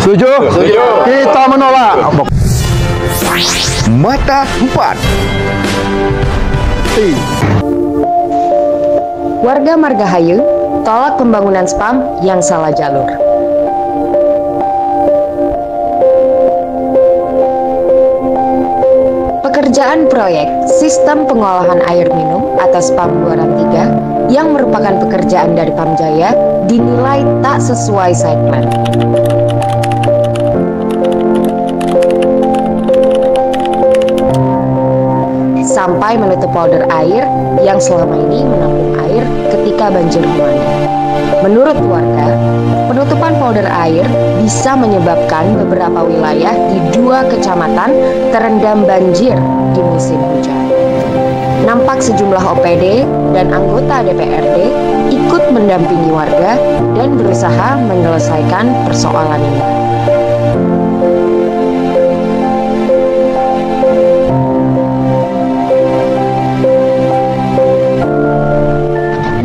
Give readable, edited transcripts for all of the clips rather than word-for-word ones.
Setuju? Setuju. Kita menolak. Mata 4. Warga Margahayu tolak pembangunan spam yang salah jalur. Pekerjaan proyek Sistem Pengolahan Air Minum atau SPAM 203 yang merupakan pekerjaan dari Pamjaya dinilai tak sesuai site plan. Sampai menutup polder air yang selama ini menampung air ketika banjir melanda. Menurut warga, penutupan polder air bisa menyebabkan beberapa wilayah di 2 kecamatan terendam banjir di musim hujan. Nampak sejumlah OPD dan anggota DPRD ikut mendampingi warga dan berusaha menyelesaikan persoalan ini.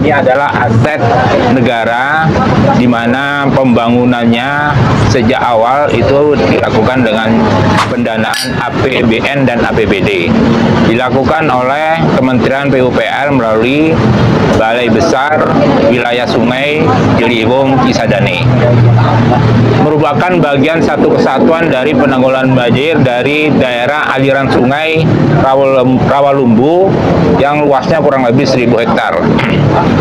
Ini adalah aset negara di mana pembangunannya sejak awal itu dilakukan dengan pendanaan APBN dan APBD. Dilakukan oleh Kementerian PUPR melalui Balai Besar Wilayah Sungai Ciliwung Cisadane. Merupakan bagian satu kesatuan dari penanggulangan banjir dari daerah aliran sungai Rawalumbu yang luasnya kurang lebih 1000 hektar.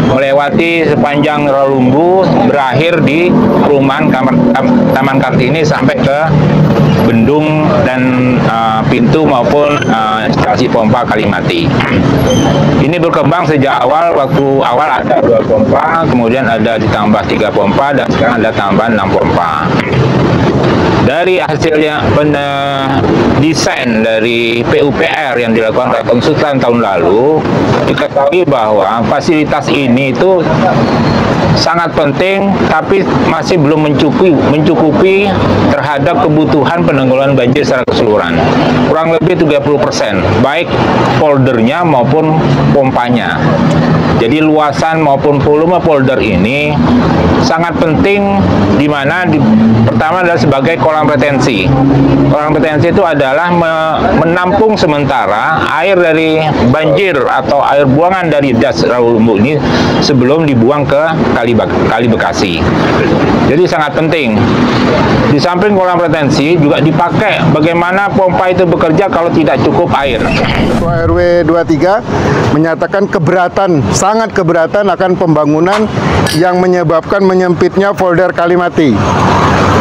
Melewati sepanjang Rawalumbu, berakhir di perumahan Taman Kartini sampai ke bendung dan pintu maupun instalasi pompa Kalimati. Ini berkembang sejak awal, waktu awal ada 2 pompa, kemudian ada ditambah 3 pompa, dan sekarang ada tambahan 6 pompa. Dari hasilnya desain dari PUPR yang dilakukan oleh konsultan tahun lalu, diketahui bahwa fasilitas ini itu sangat penting, tapi masih belum mencukupi terhadap kebutuhan penanggulangan banjir secara keseluruhan. Kurang lebih 30%, baik poldernya maupun pompanya. Jadi luasan maupun volume polder ini sangat penting, di mana pertama adalah sebagai kolam retensi. Kolam retensi itu adalah menampung sementara air dari banjir atau air buangan dari das Rawalumbu ini sebelum dibuang ke Kali Bekasi. Jadi sangat penting. Di samping kolam retensi juga dipakai bagaimana pompa itu bekerja kalau tidak cukup air. Ketua RW 23 menyatakan sangat keberatan akan pembangunan yang menyebabkan menyempitnya polder Kalimati.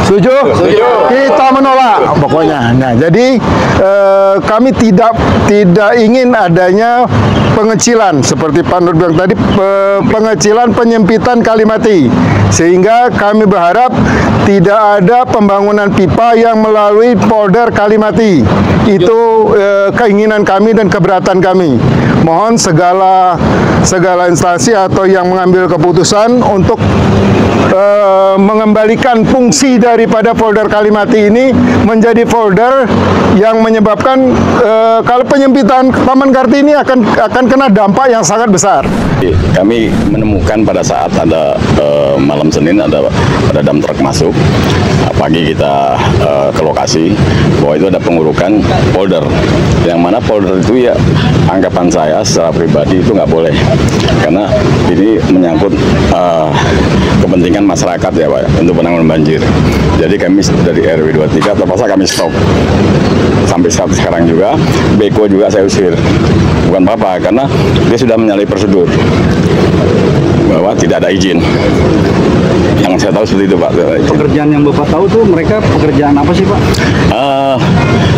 Setuju? Setuju. Kita menolak pokoknya. Nah, jadi kami tidak ingin adanya pengecilan seperti Pak Nur bilang tadi, pengecilan penyempitan Kalimati, sehingga kami berharap tidak ada pembangunan pipa yang melalui polder Kalimati. Itu keinginan kami dan keberatan kami. Mohon segala instansi atau yang mengambil keputusan untuk mengembalikan fungsi daripada polder Kalimati ini menjadi folder yang menyebabkan kalau penyempitan Taman Kartini akan kena dampak yang sangat besar. Kami menemukan pada saat ada malam Senin ada dam truk masuk. Pagi kita ke lokasi bahwa itu ada pengurukan polder, yang mana polder itu ya anggapan saya secara pribadi itu nggak boleh, karena ini menyangkut kepentingan masyarakat ya Pak, untuk penanganan banjir. Jadi kami dari RW 23 terpaksa kami stop. Sampai saat sekarang juga, Beko juga saya usir. Bukan apa-apa, karena dia sudah menyalahi prosedur bahwa tidak ada izin. Yang saya tahu seperti itu Pak. Pekerjaan yang Bapak tahu tuh mereka pekerjaan apa sih Pak?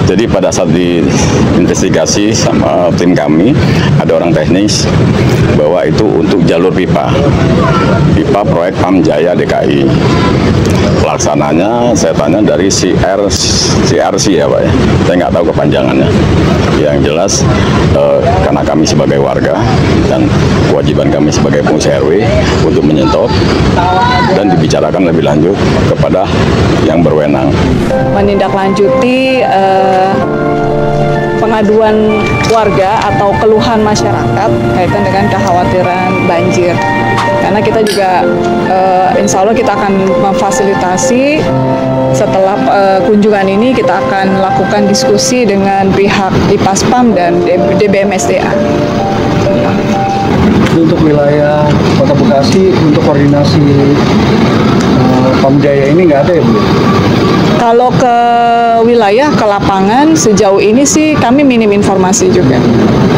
Jadi pada saat diinvestigasi sama tim kami, ada orang teknis bahwa itu untuk jalur pipa proyek Pamjaya DKI. Pelaksananya saya tanya dari CRC ya Pak ya, saya nggak tahu kepanjangannya. Yang jelas karena kami sebagai warga dan kewajiban kami sebagai pengurus RW untuk menyetop dan dibicarakan lebih lanjut kepada yang berwenang. Menindaklanjuti pengaduan warga atau keluhan masyarakat kaitan dengan kekhawatiran banjir. Karena kita juga insya Allah kita akan memfasilitasi setelah kunjungan ini kita akan lakukan diskusi dengan pihak IPASPAM dan DBMSDA. Untuk wilayah Kota Bekasi untuk koordinasi Pamjaya ini nggak ada ya, Bu? Kalau ke wilayah, ke lapangan, sejauh ini sih kami minim informasi juga.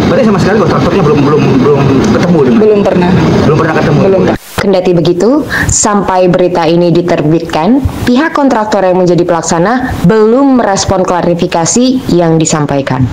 Berarti sama sekali kontraktornya belum ketemu? Belum pernah Ketemu? Belum. Kendati begitu, sampai berita ini diterbitkan, pihak kontraktor yang menjadi pelaksana belum merespon klarifikasi yang disampaikan.